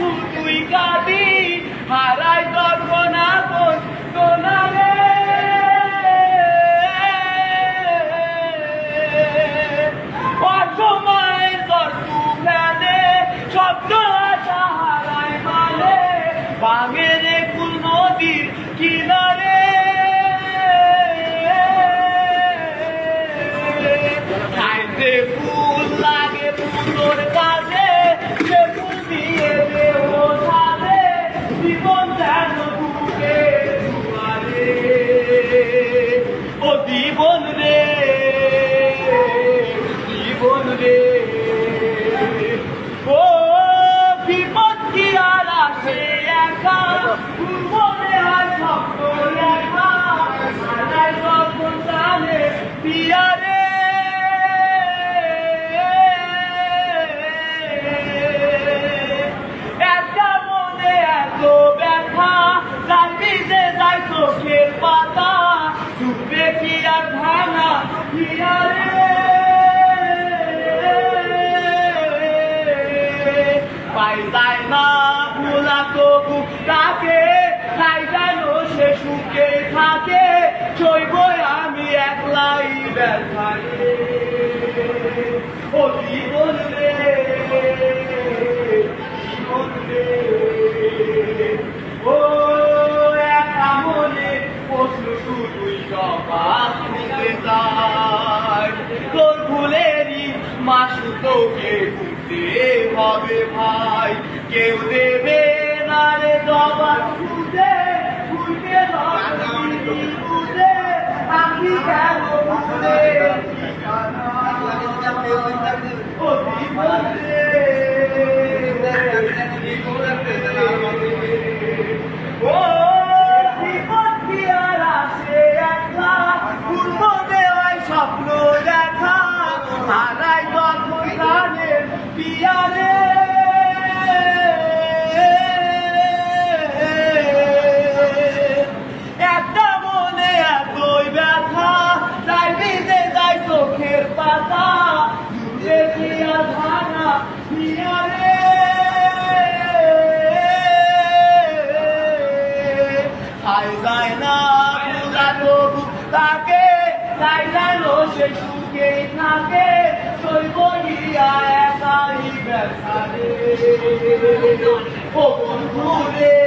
শুধুই কাঁদি হারাই তখন আপন কোনারে অসময়ে তর্কু ফেলে শব্দ আশা হারাই মানে বাঙের কুল নদীর কিনারে খাইতে ফুল লাগে ফুলোর কাছে সে ফুল দিয়ে দেহ সাথে জীবন যেন বুকে দুয়ারে ও জীবন রে জীবন রে ও বিপদ কি আর আসে একা মনে হয় স্বপ্ন লেখা সারাই যখন জানে পিয়ারে একটা মনে এত ব্যথা জানবি যে যায় চোখের পাতা চুপে কি আর ভাঙা পিয়ারে পাই যায় না ভোলা তবু তাকে তাই যেন সে সুখে থাকে সইব আমি একলাই ব্যথারে ও জীবন রে জীবন রে ও একা মনে প্রশ্ন শুধুই সবাক নিতে চায় তোর ভুলেরই মাসু তোকে বুঝতে হবে ভাই কেউ দেবে না রে জবাব খুঁজে খুঁজে বুঝে আমি কেন ভুলে ও জীবন রে ও জীবন কি আর আসে একলা পূর্ব দেওয়ায় স্বপ্ন দেখা হারাই যখন গানের পিয়ারে একটা মনে এতই ব্যথা চাইবি যে যাই চোখের পাতা জুড়ে কি আর ভাঙা পিয়ারে খাই যায় না ভোলা তবু তাকে তাই যেন সে সুখে থাকে সইব গিয়া একাই ব্যথারে ও বন্ধু রে